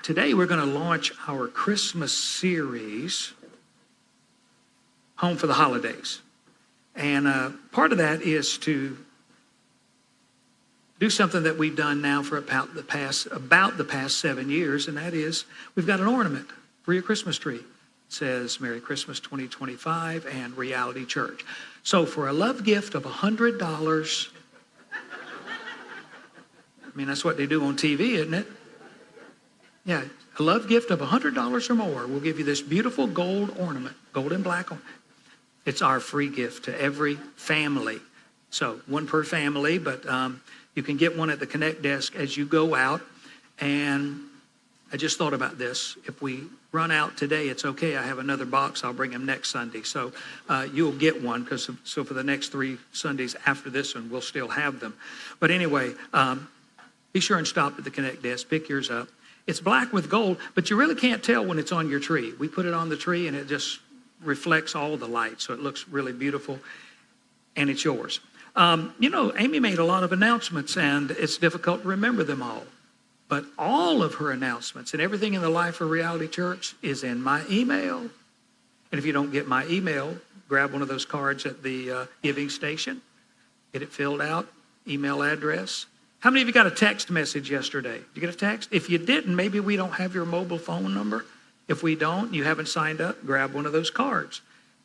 Today we're going to launch our Christmas series, Home for the Holidays. And part of that is to do something that we've done now for about the past 7 years, and that is we've got an ornament for your Christmas tree. It says Merry Christmas 2025 and Reality Church. So for a love gift of $100, I mean, that's what they do on TV, isn't it? Yeah, a love gift of $100 or more. We'll give you this beautiful gold ornament, gold and black ornament. It's our free gift to every family. So one per family, but you can get one at the Connect desk as you go out. And I just thought about this. If we run out today, it's okay. I have another box. I'll bring them next Sunday. So you'll get one so for the next 3 Sundays after this one, we'll still have them. But anyway, be sure and stop at the Connect desk. Pick yours up. It's black with gold, but you really can't tell when it's on your tree. We put it on the tree and it just reflects all the light, so it looks really beautiful, and it's yours. Amy made a lot of announcements, and it's difficult to remember them all. But all of her announcements and everything in the life of Reality Church is in my email. And if you don't get my email, grab one of those cards at the giving station, get it filled out, email address. How many of you got a text message yesterday? Did you get a text? If you didn't, maybe we don't have your mobile phone number. If we don't, you haven't signed up, grab one of those cards.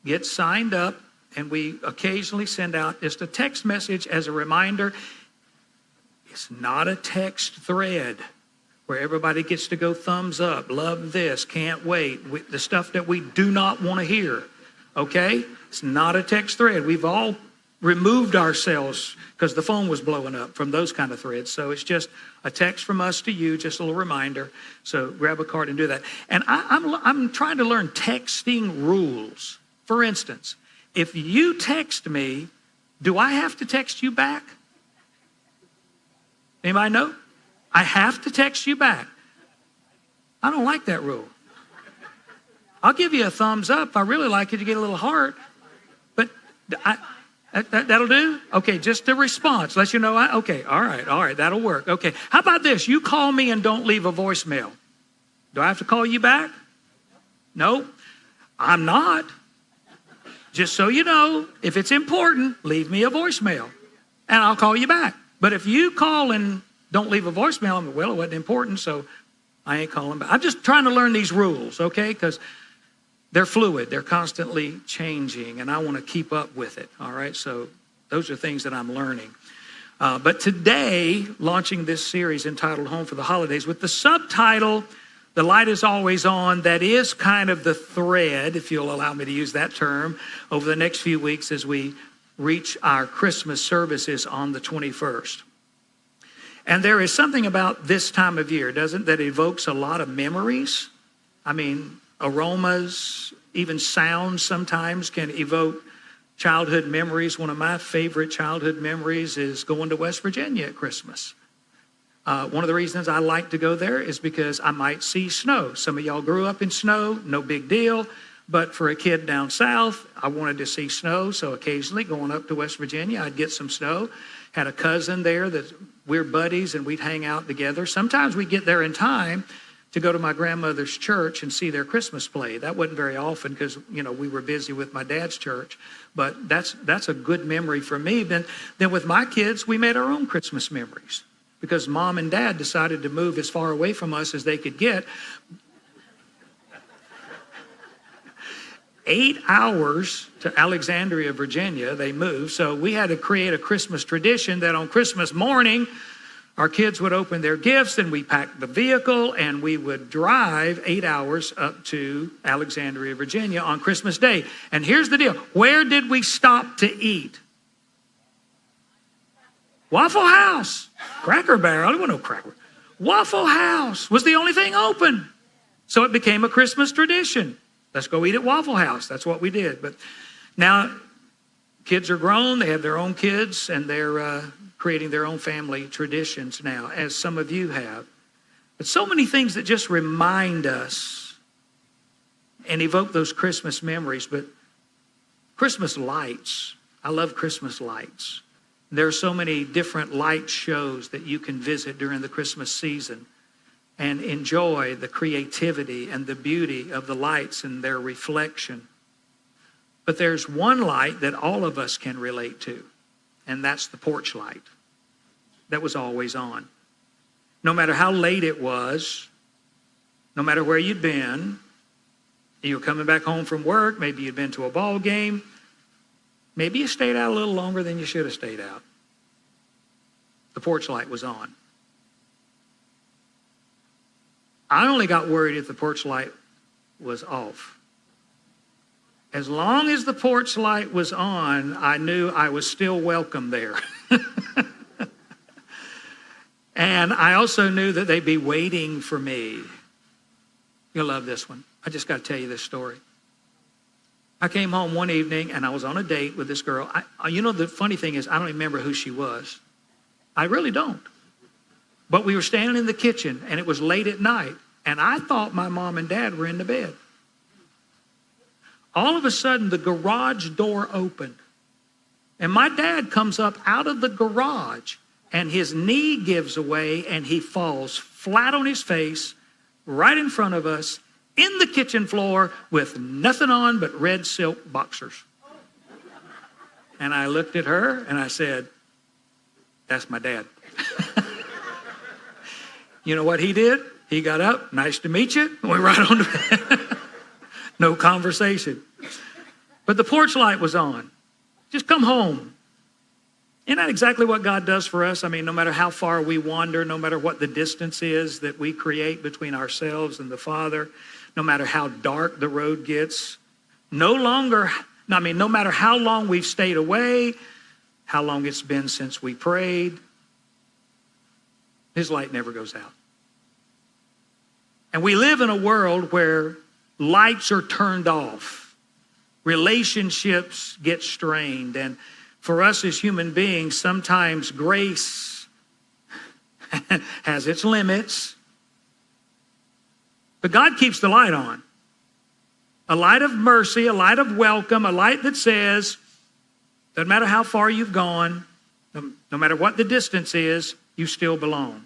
Get signed up, and we occasionally send out just a text message as a reminder. It's not a text thread where everybody gets to go thumbs up, love this, can't wait, the stuff that we do not want to hear, okay? It's not a text thread. We've all removed ourselves because the phone was blowing up from those kind of threads. So it's just a text from us to you, just a little reminder. So grab a card and do that. And I'm trying to learn texting rules. For instance, if you text me, do I have to text you back? Anybody know? I have to text you back. I don't like that rule. I'll give you a thumbs up. If I really like it, you get a little heart. But that'll do? Okay, just a response. Let you know, okay, all right, that'll work. Okay, how about this? You call me and don't leave a voicemail. Do I have to call you back? No, I'm not. Just so you know, if it's important, leave me a voicemail and I'll call you back. But if you call and don't leave a voicemail, well, it wasn't important, so I ain't calling back. I'm just trying to learn these rules, okay? Because they're fluid. They're constantly changing, and I want to keep up with it, all right? So those are things that I'm learning. But today, launching this series entitled Home for the Holidays with the subtitle, The Light is Always On, that is kind of the thread, if you'll allow me to use that term, over the next few weeks as we reach our Christmas services on the 21st. And there is something about this time of year, doesn't it, that evokes a lot of memories? I mean, aromas, even sounds sometimes can evoke childhood memories. One of my favorite childhood memories is going to West Virginia at Christmas. One of the reasons I like to go there is because I might see snow. Some of y'all grew up in snow, no big deal. But for a kid down south, I wanted to see snow. So occasionally going up to West Virginia, I'd get some snow. Had a cousin there that we're buddies and we'd hang out together. Sometimes we'd get there in time to go to my grandmother's church and see their Christmas play. That wasn't very often because, we were busy with my dad's church. But that's a good memory for me. Then with my kids, we made our own Christmas memories because Mom and Dad decided to move as far away from us as they could get. 8 hours to Alexandria, Virginia, they moved. So we had to create a Christmas tradition that on Christmas morning, our kids would open their gifts and we packed the vehicle and we would drive 8 hours up to Alexandria, Virginia on Christmas Day. And here's the deal. Where did we stop to eat? Waffle House. Cracker Barrel. I don't want no Cracker. Waffle House was the only thing open. So it became a Christmas tradition. Let's go eat at Waffle House. That's what we did. But now kids are grown. They have their own kids, and they're creating their own family traditions now, as some of you have. But so many things that just remind us and evoke those Christmas memories. But Christmas lights. I love Christmas lights. There are so many different light shows that you can visit during the Christmas season. and enjoy the creativity and the beauty of the lights and their reflection. But there's one light that all of us can relate to, and that's the porch light that was always on. No matter how late it was, no matter where you'd been, you were coming back home from work, maybe you'd been to a ball game, maybe you stayed out a little longer than you should have stayed out. The porch light was on. I only got worried if the porch light was off. As long as the porch light was on, I knew I was still welcome there. And I also knew that they'd be waiting for me. You'll love this one. I just got to tell you this story. I came home one evening and I was on a date with this girl. You know, the funny thing is, I don't even remember who she was. I really don't. But we were standing in the kitchen and it was late at night and I thought my mom and dad were in the bed. All of a sudden, the garage door opened and my dad comes up out of the garage and his knee gives away and he falls flat on his face right in front of us in the kitchen floor with nothing on but red silk boxers. And I looked at her and I said, "That's my dad." You know what he did? He got up, "Nice to meet you," and went right on to bed. No conversation. But the porch light was on. Just come home. Isn't that exactly what God does for us? I mean, no matter how far we wander, no matter what the distance is that we create between ourselves and the Father, no matter how dark the road gets, no matter how long we've stayed away, how long it's been since we prayed, His light never goes out. And we live in a world where lights are turned off. Relationships get strained. And for us as human beings, sometimes grace has its limits. But God keeps the light on. A light of mercy, a light of welcome, a light that says, doesn't matter how far you've gone, no matter what the distance is, you still belong.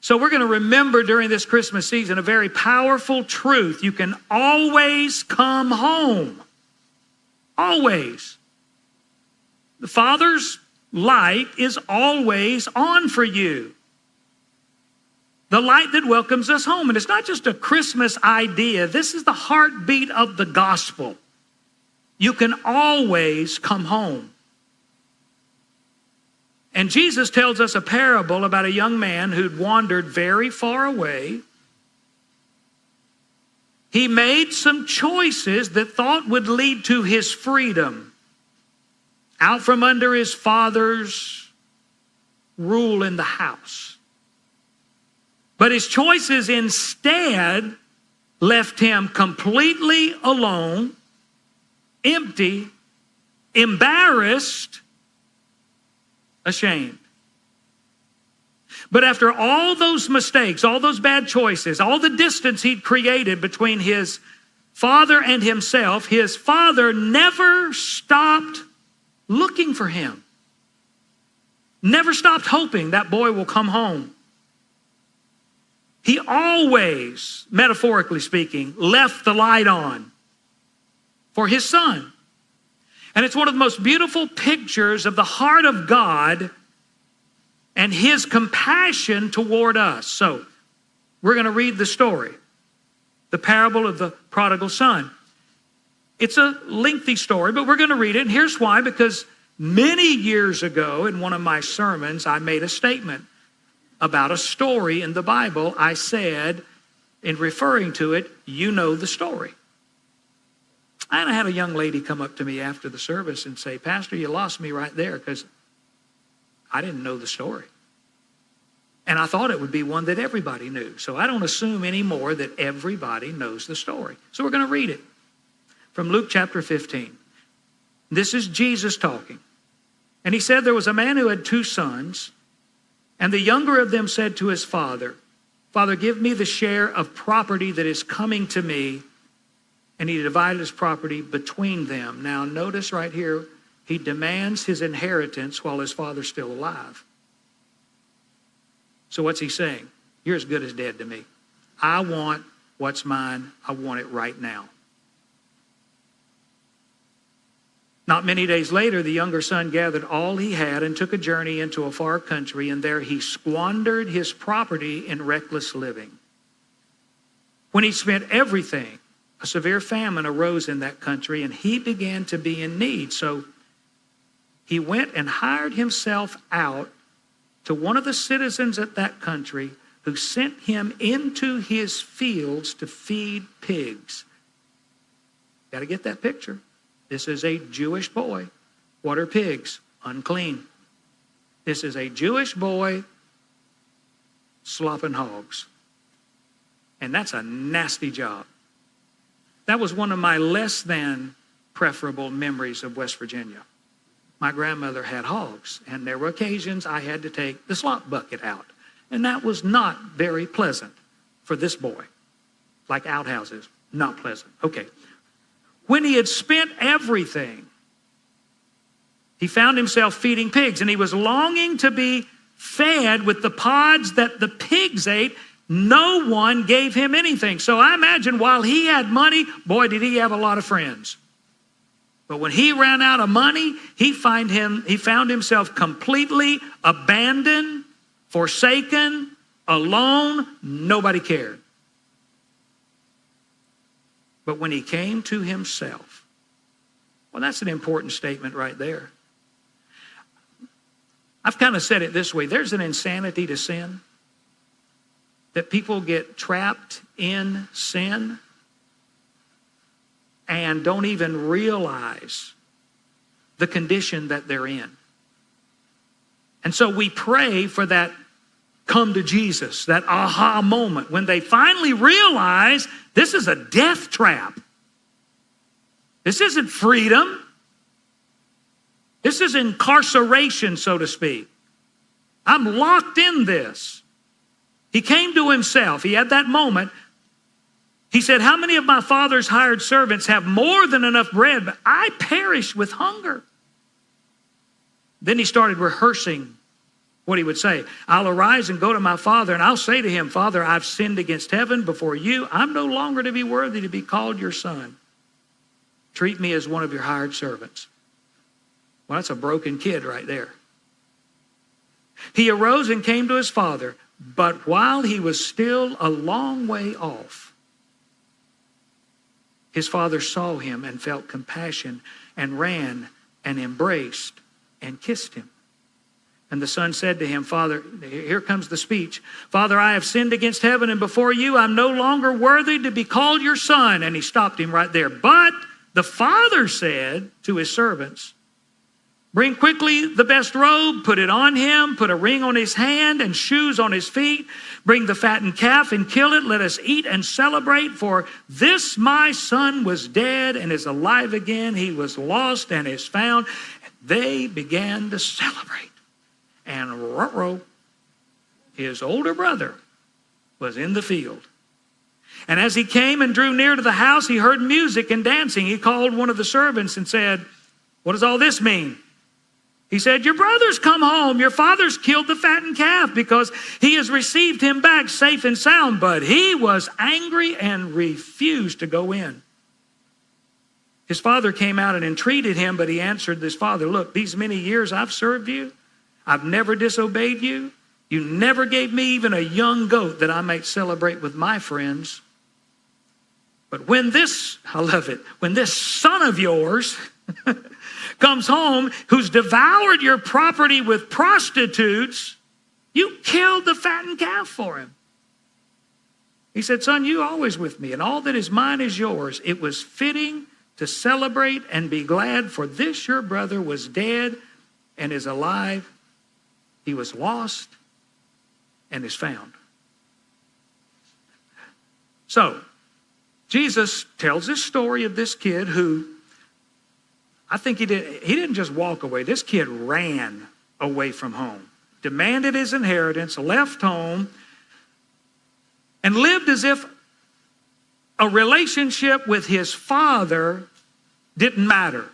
So we're going to remember during this Christmas season a very powerful truth. You can always come home. Always. The Father's light is always on for you. The light that welcomes us home. And it's not just a Christmas idea. This is the heartbeat of the gospel. You can always come home. And Jesus tells us a parable about a young man who'd wandered very far away. He made some choices that thought would lead to his freedom, out from under his father's rule in the house. But his choices instead left him completely alone, empty, embarrassed, ashamed. But after all those mistakes, all those bad choices, all the distance he'd created between his father and himself, his father never stopped looking for him. Never stopped hoping that boy will come home. He always, metaphorically speaking, left the light on for his son. And it's one of the most beautiful pictures of the heart of God and His compassion toward us. So, we're going to read the story, the parable of the prodigal son. It's a lengthy story, but we're going to read it. And here's why, because many years ago in one of my sermons, I made a statement about a story in the Bible. I said, in referring to it, you know the story. And I had a young lady come up to me after the service and say, "Pastor, you lost me right there because I didn't know the story." And I thought it would be one that everybody knew. So I don't assume anymore that everybody knows the story. So we're going to read it from Luke chapter 15. This is Jesus talking. And He said, "There was a man who had 2 sons, and the younger of them said to his father, 'Father, give me the share of property that is coming to me.' And he divided his property between them." Now notice right here, he demands his inheritance while his father's still alive. So what's he saying? You're as good as dead to me. I want what's mine. I want it right now. Not many days later, the younger son gathered all he had and took a journey into a far country, and there he squandered his property in reckless living. When he spent everything, a severe famine arose in that country, and he began to be in need. So he went and hired himself out to one of the citizens of that country, who sent him into his fields to feed pigs. Got to get that picture. This is a Jewish boy. What are pigs? Unclean. This is a Jewish boy slopping hogs. And that's a nasty job. That was one of my less than preferable memories of West Virginia. My grandmother had hogs, and there were occasions I had to take the slop bucket out. And that was not very pleasant for this boy. Like outhouses, not pleasant. Okay. When he had spent everything, he found himself feeding pigs, and he was longing to be fed with the pods that the pigs ate. No one gave him anything. So I imagine while he had money, boy, did he have a lot of friends. But when he ran out of money, he found himself completely abandoned, forsaken, alone. Nobody cared. But when he came to himself, well, that's an important statement right there. I've kind of said it this way. There's an insanity to sin, that people get trapped in sin and don't even realize the condition that they're in. And so we pray for that come to Jesus, that aha moment, when they finally realize this is a death trap. This isn't freedom. This is incarceration, so to speak. I'm locked in this. He came to himself. He had that moment. He said, how many of my father's hired servants have more than enough bread, but I perish with hunger? Then he started rehearsing what he would say. I'll arise and go to my father, and I'll say to him, Father, I've sinned against heaven before you. I'm no longer to be worthy to be called your son. Treat me as one of your hired servants. Well, that's a broken kid right there. He arose and came to his father, but while he was still a long way off, his father saw him and felt compassion and ran and embraced and kissed him. And the son said to him, Father, here comes the speech. Father, I have sinned against heaven and before you. I'm no longer worthy to be called your son. And he stopped him right there. But the father said to his servants, bring quickly the best robe, put it on him, put a ring on his hand and shoes on his feet. Bring the fattened calf and kill it. Let us eat and celebrate. For this my son was dead and is alive again. He was lost and is found. They began to celebrate. And ruh-roh, his older brother, was in the field. And as he came and drew near to the house, he heard music and dancing. He called one of the servants and said, what does all this mean? He said, your brother's come home. Your father's killed the fattened calf because he has received him back safe and sound. But he was angry and refused to go in. His father came out and entreated him, but he answered his father, look, these many years I've served you. I've never disobeyed you. You never gave me even a young goat that I might celebrate with my friends. But when this, I love it, when this son of yours comes home who's devoured your property with prostitutes, you killed the fattened calf for him. He said, son, you always with me, and all that is mine is yours. It was fitting to celebrate and be glad, for this your brother was dead and is alive. He was lost and is found. So, Jesus tells this story of this kid who, I think he didn't just walk away. This kid ran away from home, demanded his inheritance, left home, and lived as if a relationship with his father didn't matter,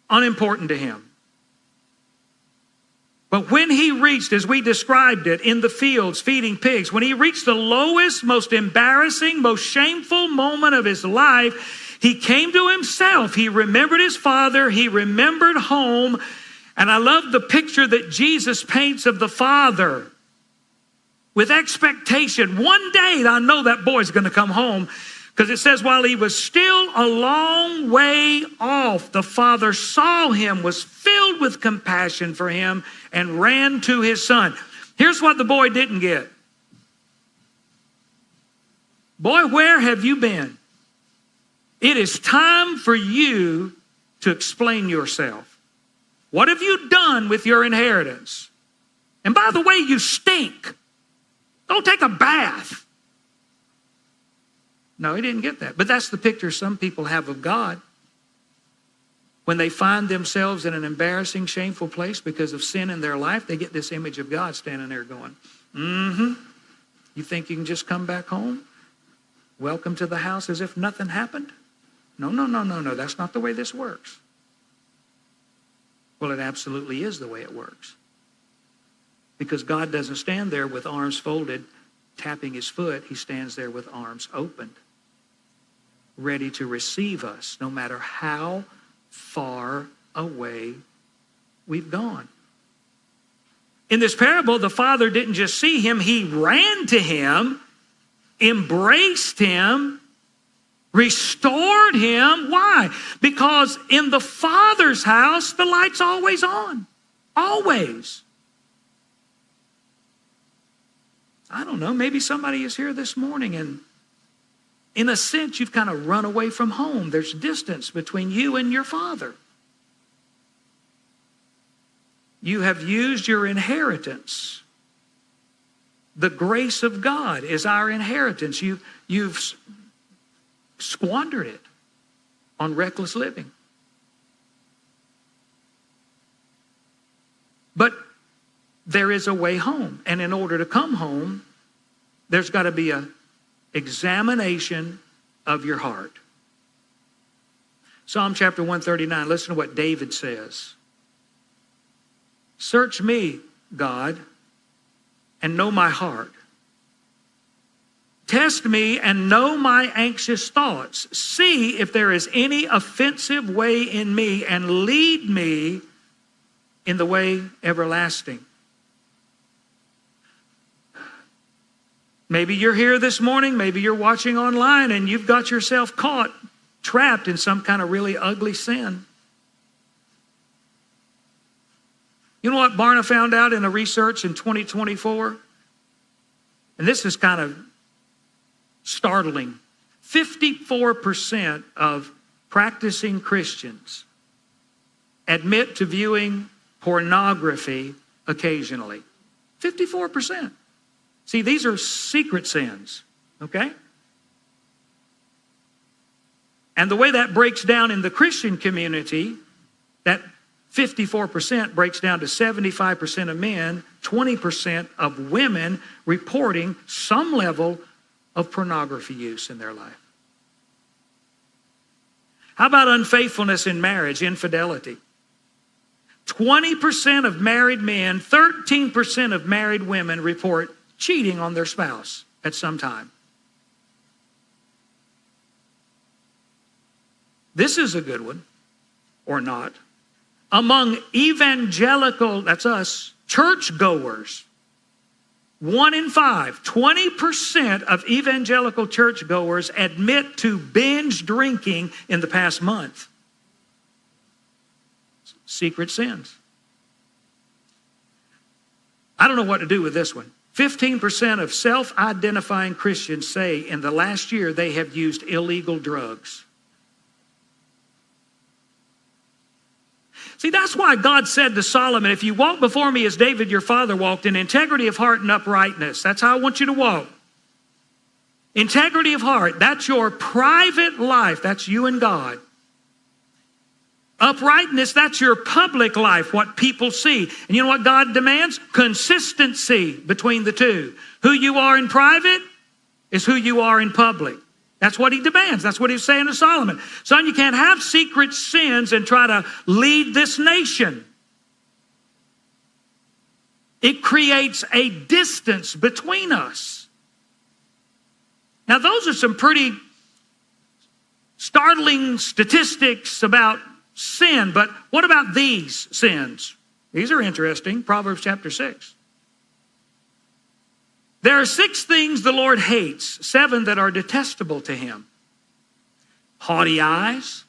unimportant to him. But when he reached, as we described it, in the fields feeding pigs, when he reached the lowest, most embarrassing, most shameful moment of his life, he came to himself. He remembered his father. He remembered home. And I love the picture that Jesus paints of the father with expectation. One day I know that boy's going to come home, because it says while he was still a long way off, the father saw him, was filled with compassion for him, and ran to his son. Here's what the boy didn't get. Boy, where have you been? It is time for you to explain yourself. What have you done with your inheritance? And by the way, you stink. Go take a bath. No, he didn't get that. But that's the picture some people have of God. When they find themselves in an embarrassing, shameful place because of sin in their life, they get this image of God standing there going, you think you can just come back home? Welcome to the house as if nothing happened? No. That's not the way this works. Well, it absolutely is the way it works. Because God doesn't stand there with arms folded, tapping his foot. He stands there with arms opened, ready to receive us, no matter how far away we've gone. In this parable, the father didn't just see him, he ran to him, embraced him, restored him. Why? Because in the Father's house, the light's always on. Always. I don't know, maybe somebody is here this morning and in a sense you've kind of run away from home. There's distance between you and your Father. You have used your inheritance. The grace of God is our inheritance. You've squandered it on reckless living. But there is a way home. And in order to come home, there's got to be an examination of your heart. Psalm chapter 139, listen to what David says. Search me, God, and know my heart. Test me and know my anxious thoughts. See if there is any offensive way in me, and lead me in the way everlasting. Maybe you're here this morning, maybe you're watching online, and you've got yourself caught, trapped in some kind of really ugly sin. You know what Barna found out in a research in 2024? And this is kind of startling. 54% of practicing Christians admit to viewing pornography occasionally. 54%. See, these are secret sins, okay? And the way that breaks down in the Christian community, that 54% breaks down to 75% of men, 20% of women reporting some level of pornography use in their life. How about unfaithfulness in marriage, infidelity? 20% of married men, 13% of married women report cheating on their spouse at some time. This is a good one, or not. Among evangelical, that's us, churchgoers, 1 in 5, 20% of evangelical churchgoers admit to binge drinking in the past month. Secret sins. I don't know what to do with this one. 15% of self-identifying Christians say in the last year they have used illegal drugs. See, that's why God said to Solomon, if you walk before me as David your father walked, in integrity of heart and uprightness, that's how I want you to walk. Integrity of heart, that's your private life. That's you and God. Uprightness, that's your public life, what people see. And you know what God demands? Consistency between the two. Who you are in private is who you are in public. That's what he demands. That's what he's saying to Solomon. Son, you can't have secret sins and try to lead this nation. It creates a distance between us. Now, those are some pretty startling statistics about sin, but what about these sins? These are interesting. Proverbs chapter 6. There are 6 things the Lord hates, 7 that are detestable to him. Haughty eyes,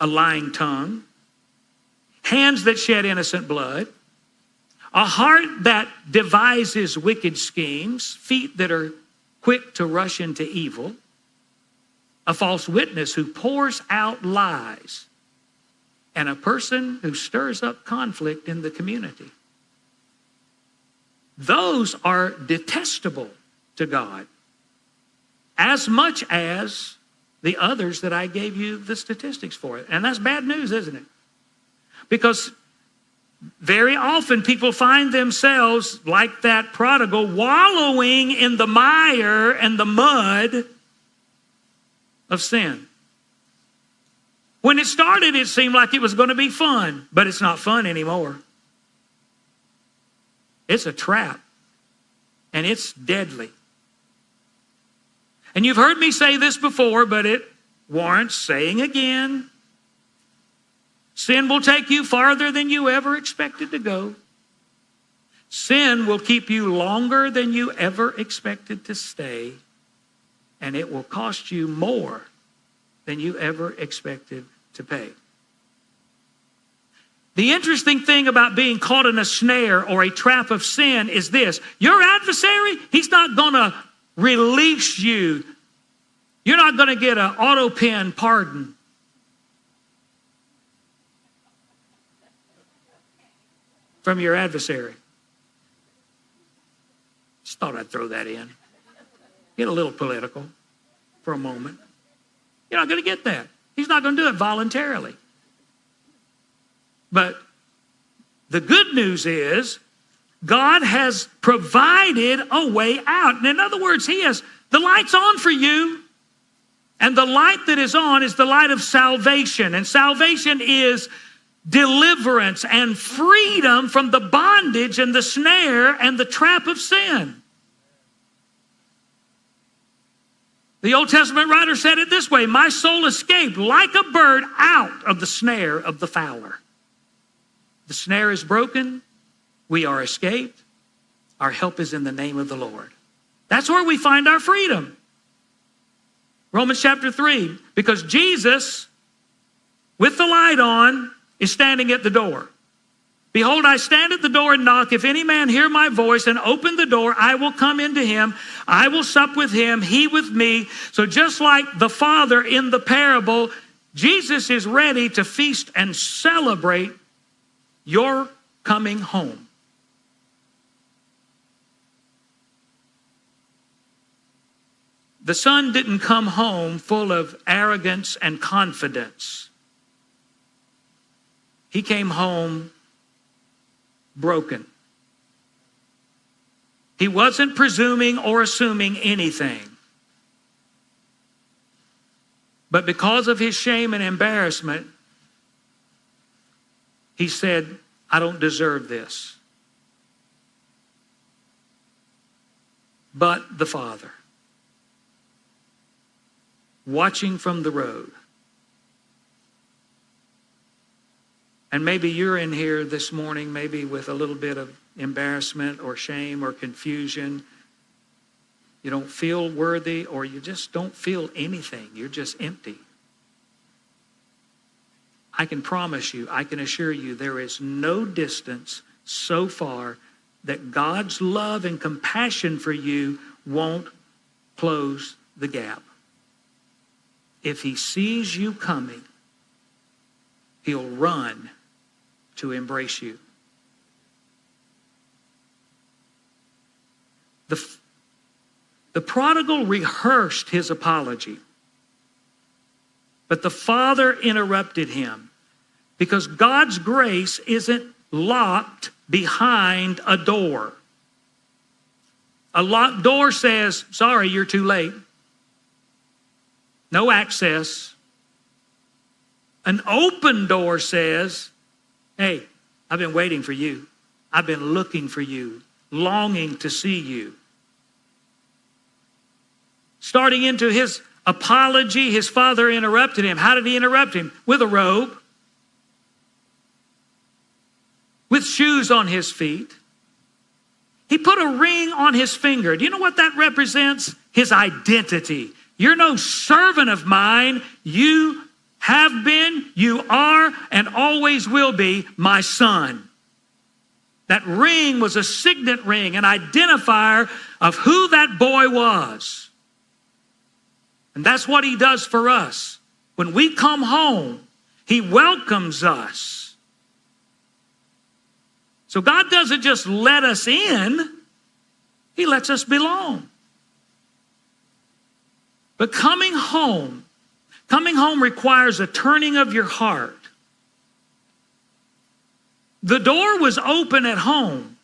a lying tongue, hands that shed innocent blood, a heart that devises wicked schemes, feet that are quick to rush into evil, a false witness who pours out lies, and a person who stirs up conflict in the community. Those are detestable to God as much as the others that I gave you the statistics for. And that's bad news, isn't it? Because very often people find themselves like that prodigal, wallowing in the mire and the mud of sin. When it started, it seemed like it was going to be fun, but it's not fun anymore. It's a trap, and it's deadly. And you've heard me say this before, but it warrants saying again. Sin will take you farther than you ever expected to go. Sin will keep you longer than you ever expected to stay. And it will cost you more than you ever expected to pay. The interesting thing about being caught in a snare or a trap of sin is this. Your adversary, he's not going to release you. You're not going to get an auto pen pardon. From your adversary. Just thought I'd throw that in. Get a little political for a moment. You're not going to get that. He's not going to do it voluntarily. But the good news is God has provided a way out. And in other words, he has the light's on for you. And the light that is on is the light of salvation. And salvation is deliverance and freedom from the bondage and the snare and the trap of sin. The Old Testament writer said it this way, my soul escaped like a bird out of the snare of the fowler. The snare is broken. We are escaped. Our help is in the name of the Lord. That's where we find our freedom. Romans chapter 3, because Jesus, with the light on, is standing at the door. Behold, I stand at the door and knock. If any man hear my voice and open the door, I will come into him. I will sup with him, he with me. So just like the Father in the parable, Jesus is ready to feast and celebrate your coming home. The son didn't come home full of arrogance and confidence. He came home broken. He wasn't presuming or assuming anything. But because of his shame and embarrassment, he said, I don't deserve this. But the Father, watching from the road. And maybe you're in here this morning, maybe with a little bit of embarrassment or shame or confusion. You don't feel worthy, or you just don't feel anything. You're just empty. I can promise you, I can assure you, there is no distance so far that God's love and compassion for you won't close the gap. If he sees you coming, he'll run to embrace you. The prodigal rehearsed his apology, but the Father interrupted him because God's grace isn't locked behind a door. A locked door says, sorry, you're too late. No access. An open door says, hey, I've been waiting for you. I've been looking for you, longing to see you. Starting into his apology, his father interrupted him. How did he interrupt him? With a robe, with shoes on his feet. He put a ring on his finger. Do you know what that represents? His identity. You're no servant of mine. You have been, you are, and always will be my son. That ring was a signet ring, an identifier of who that boy was. And that's what he does for us. When we come home, he welcomes us. So God doesn't just let us in, he lets us belong. But coming home requires a turning of your heart. The door was open at home,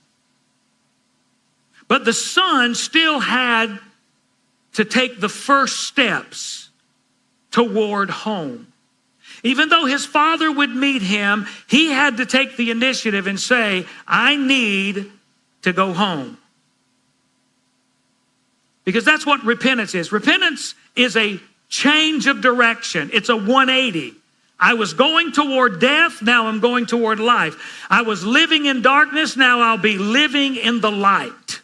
but the son still had to take the first steps toward home. Even though his father would meet him, he had to take the initiative and say, I need to go home. Because that's what repentance is. Repentance is a change of direction. It's a 180. I was going toward death, now I'm going toward life. I was living in darkness, now I'll be living in the light.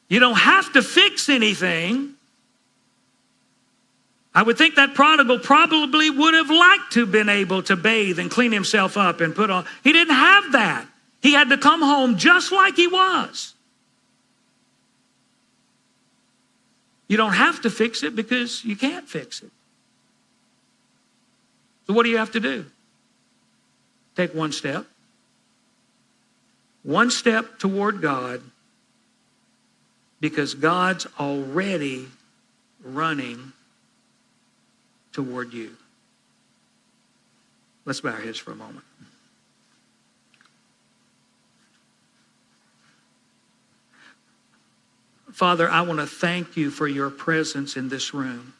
You don't have to fix anything. I would think that prodigal probably would have liked to have been able to bathe and clean himself up and put on. He didn't have that. He had to come home just like he was. You don't have to fix it because you can't fix it. So what do you have to do? Take one step. One step toward God, because God's already running toward you. Let's bow our heads for a moment. Father, I want to thank you for your presence in this room.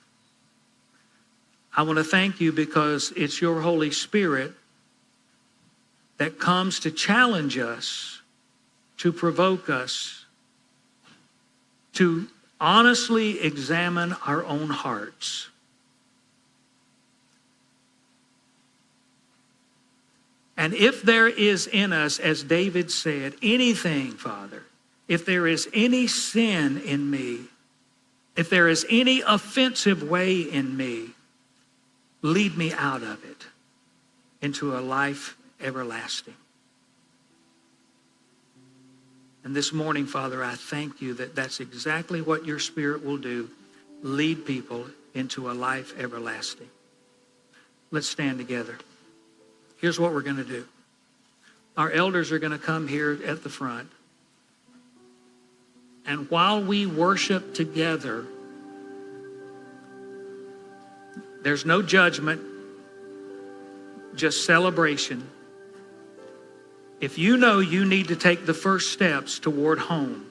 I want to thank you because it's your Holy Spirit that comes to challenge us, to provoke us, to honestly examine our own hearts. And if there is in us, as David said, anything, Father, if there is any sin in me, if there is any offensive way in me, lead me out of it into a life everlasting. And this morning, Father, I thank you that that's exactly what your Spirit will do, lead people into a life everlasting. Let's stand together. Here's what we're going to do. Our elders are going to come here at the front. And while we worship together, there's no judgment, just celebration. If you know you need to take the first steps toward home,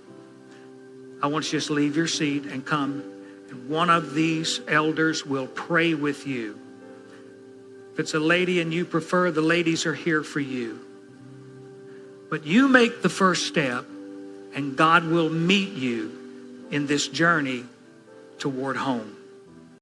I want you to just leave your seat and come, and one of these elders will pray with you. If it's a lady and you prefer, the ladies are here for you. But you make the first step, and God will meet you in this journey toward home.